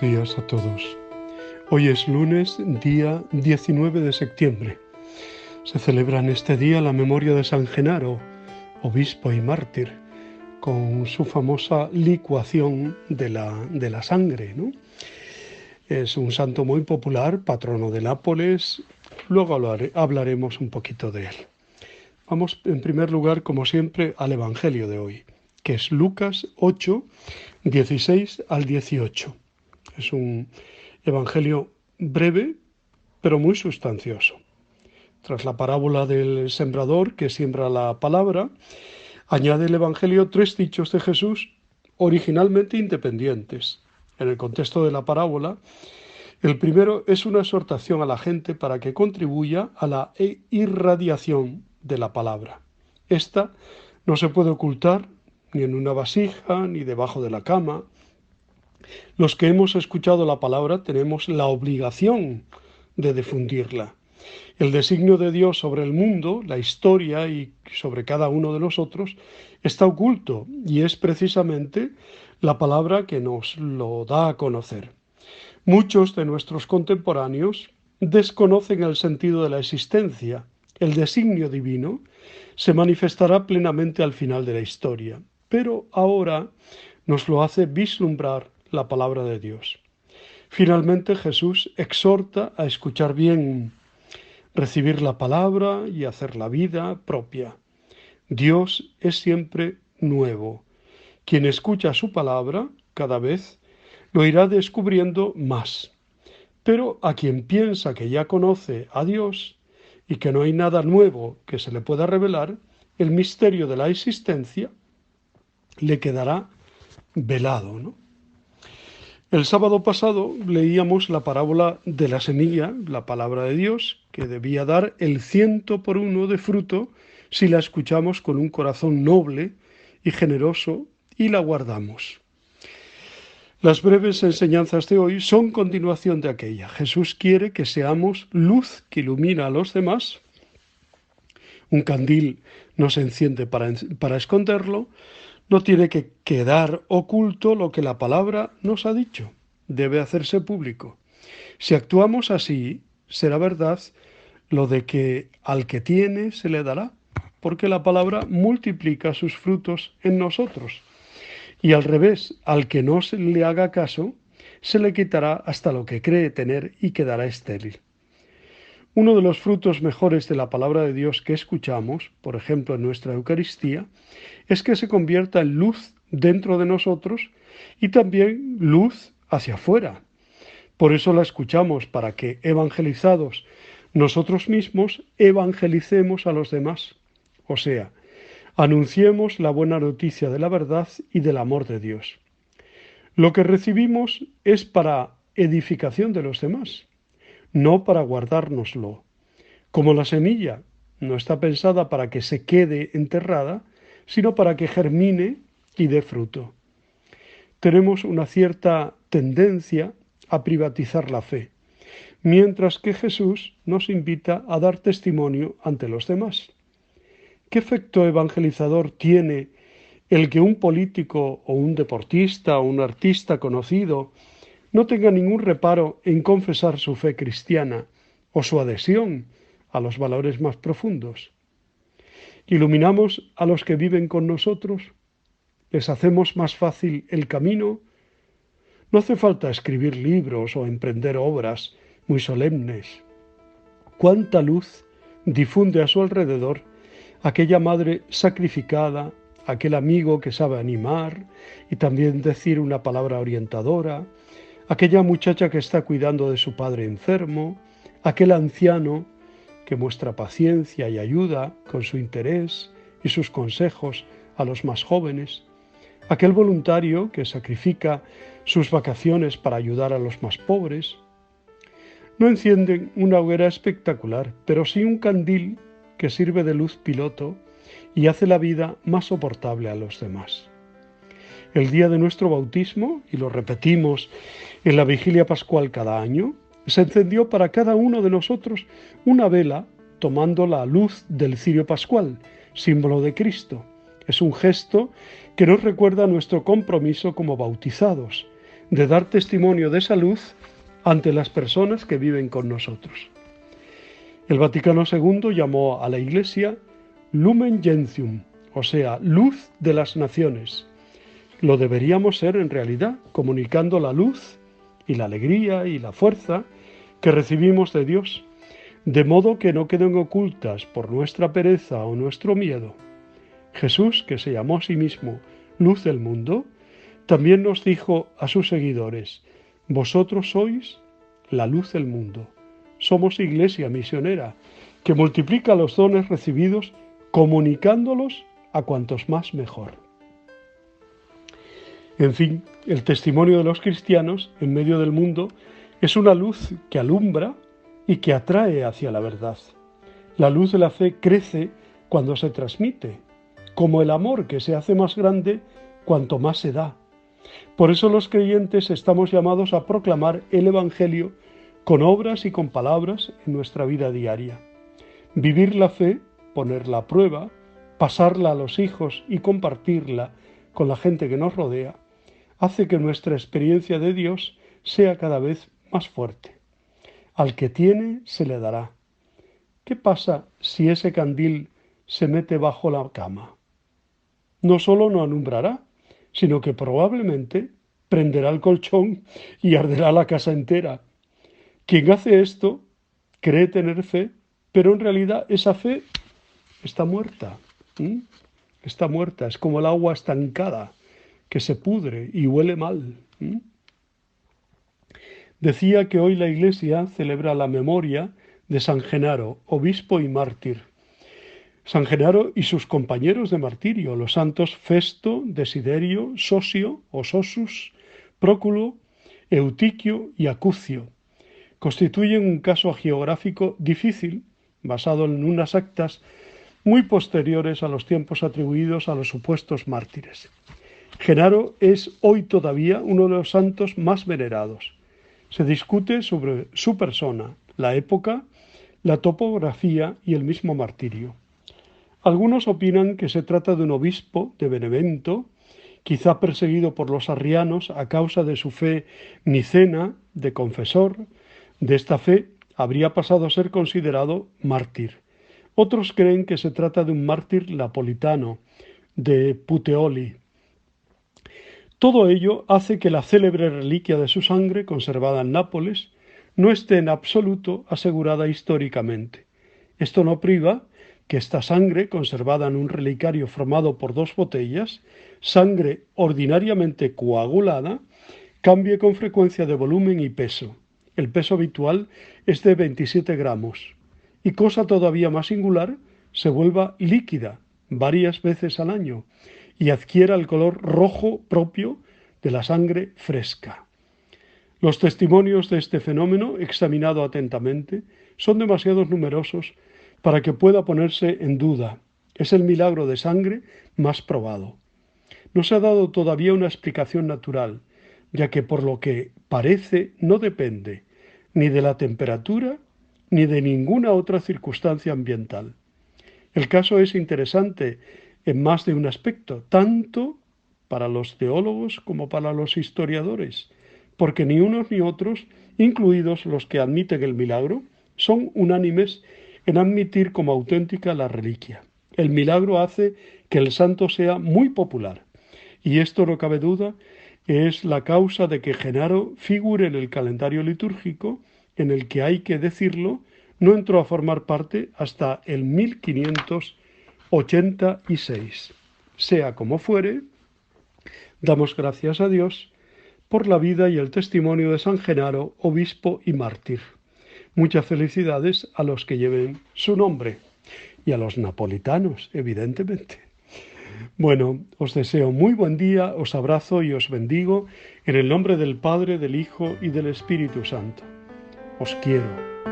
Buenos días a todos. Hoy es lunes, día 19 de septiembre. Se celebra en este día la memoria de San Genaro, obispo y mártir, con su famosa licuación de la sangre, ¿no? Es un santo muy popular, patrono de Nápoles. Luego hablaremos un poquito de él. Vamos en primer lugar, como siempre, al Evangelio de hoy, que es Lucas 8, 16 al 18. Es un evangelio breve, pero muy sustancioso. Tras la parábola del sembrador que siembra la palabra, añade el evangelio tres dichos de Jesús originalmente independientes. En el contexto de la parábola, el primero es una exhortación a la gente para que contribuya a la irradiación de la palabra. Esta no se puede ocultar ni en una vasija, ni debajo de la cama. Los que hemos escuchado la palabra tenemos la obligación de difundirla. El designio de Dios sobre el mundo, la historia y sobre cada uno de nosotros está oculto y es precisamente la palabra que nos lo da a conocer. Muchos de nuestros contemporáneos desconocen el sentido de la existencia. El designio divino se manifestará plenamente al final de la historia, pero ahora nos lo hace vislumbrar la palabra de Dios. Finalmente Jesús exhorta a escuchar bien, recibir la palabra y hacer la vida propia. Dios es siempre nuevo. Quien escucha su palabra cada vez lo irá descubriendo más. Pero a quien piensa que ya conoce a Dios y que no hay nada nuevo que se le pueda revelar, el misterio de la existencia le quedará velado, ¿no? El sábado pasado leíamos la parábola de la semilla, la palabra de Dios, que debía dar el 100 por 1 de fruto si la escuchamos con un corazón noble y generoso y la guardamos. Las breves enseñanzas de hoy son continuación de aquella. Jesús quiere que seamos luz que ilumina a los demás. Un candil no se enciende para esconderlo. No tiene que quedar oculto lo que la palabra nos ha dicho. Debe hacerse público. Si actuamos así, será verdad lo de que al que tiene se le dará, porque la palabra multiplica sus frutos en nosotros. Y al revés, al que no se le haga caso, se le quitará hasta lo que cree tener y quedará estéril. Uno de los frutos mejores de la palabra de Dios que escuchamos, por ejemplo en nuestra Eucaristía, es que se convierta en luz dentro de nosotros y también luz hacia afuera. Por eso la escuchamos, para que, evangelizados nosotros mismos, evangelicemos a los demás. O sea, anunciemos la buena noticia de la verdad y del amor de Dios. Lo que recibimos es para edificación de los demás, no para guardárnoslo. Como la semilla no está pensada para que se quede enterrada, sino para que germine y dé fruto. Tenemos una cierta tendencia a privatizar la fe, mientras que Jesús nos invita a dar testimonio ante los demás. ¿Qué efecto evangelizador tiene el que un político o un deportista o un artista conocido no tenga ningún reparo en confesar su fe cristiana o su adhesión a los valores más profundos? ¿Iluminamos a los que viven con nosotros? ¿Les hacemos más fácil el camino? No hace falta escribir libros o emprender obras muy solemnes. ¿Cuánta luz difunde a su alrededor aquella madre sacrificada, aquel amigo que sabe animar y también decir una palabra orientadora, aquella muchacha que está cuidando de su padre enfermo, aquel anciano que muestra paciencia y ayuda con su interés y sus consejos a los más jóvenes, aquel voluntario que sacrifica sus vacaciones para ayudar a los más pobres? No encienden una hoguera espectacular, pero sí un candil que sirve de luz piloto y hace la vida más soportable a los demás. El día de nuestro bautismo, y lo repetimos en la vigilia pascual cada año, se encendió para cada uno de nosotros una vela tomando la luz del cirio pascual, símbolo de Cristo. Es un gesto que nos recuerda nuestro compromiso como bautizados, de dar testimonio de esa luz ante las personas que viven con nosotros. El Vaticano II llamó a la Iglesia Lumen Gentium, o sea, luz de las naciones. Lo deberíamos ser en realidad, comunicando la luz y la alegría y la fuerza que recibimos de Dios, de modo que no queden ocultas por nuestra pereza o nuestro miedo. Jesús, que se llamó a sí mismo luz del mundo, también nos dijo a sus seguidores: vosotros sois la luz del mundo. Somos iglesia misionera que multiplica los dones recibidos comunicándolos a cuantos más mejor. En fin, el testimonio de los cristianos en medio del mundo es una luz que alumbra y que atrae hacia la verdad. La luz de la fe crece cuando se transmite, como el amor que se hace más grande cuanto más se da. Por eso los creyentes estamos llamados a proclamar el Evangelio con obras y con palabras en nuestra vida diaria. Vivir la fe, ponerla a prueba, pasarla a los hijos y compartirla con la gente que nos rodea, hace que nuestra experiencia de Dios sea cada vez más fuerte. Al que tiene, se le dará. ¿Qué pasa si ese candil se mete bajo la cama? No solo no alumbrará, sino que probablemente prenderá el colchón y arderá la casa entera. Quien hace esto cree tener fe, pero en realidad esa fe está muerta. Está muerta, es como el agua estancada que se pudre y huele mal. Decía que hoy la Iglesia celebra la memoria de San Genaro, obispo y mártir. San Genaro y sus compañeros de martirio, los santos Festo, Desiderio, Sosio o Sosus, Próculo, Eutiquio y Acucio, constituyen un caso geográfico difícil, basado en unas actas muy posteriores a los tiempos atribuidos a los supuestos mártires. Genaro es hoy todavía uno de los santos más venerados. Se discute sobre su persona, la época, la topografía y el mismo martirio. Algunos opinan que se trata de un obispo de Benevento, quizá perseguido por los arrianos a causa de su fe nicena, de confesor. De esta fe habría pasado a ser considerado mártir. Otros creen que se trata de un mártir napolitano, de Puteoli. Todo ello hace que la célebre reliquia de su sangre, conservada en Nápoles, no esté en absoluto asegurada históricamente. Esto no priva que esta sangre, conservada en un relicario formado por 2 botellas, sangre ordinariamente coagulada, cambie con frecuencia de volumen y peso. El peso habitual es de 27 gramos. Y cosa todavía más singular, se vuelva líquida varias veces al año y adquiera el color rojo propio de la sangre fresca. Los testimonios de este fenómeno, examinado atentamente, son demasiado numerosos para que pueda ponerse en duda. Es el milagro de sangre más probado. No se ha dado todavía una explicación natural, ya que por lo que parece no depende ni de la temperatura ni de ninguna otra circunstancia ambiental. El caso es interesante en más de un aspecto, tanto para los teólogos como para los historiadores, porque ni unos ni otros, incluidos los que admiten el milagro, son unánimes en admitir como auténtica la reliquia. El milagro hace que el santo sea muy popular, y esto no cabe duda, es la causa de que Genaro figure en el calendario litúrgico, en el que, hay que decirlo, no entró a formar parte hasta el 1586. Sea como fuere, damos gracias a Dios por la vida y el testimonio de San Genaro, obispo y mártir. Muchas felicidades a los que lleven su nombre y a los napolitanos, evidentemente. Bueno, os deseo muy buen día, os abrazo y os bendigo en el nombre del Padre, del Hijo y del Espíritu Santo. Os quiero.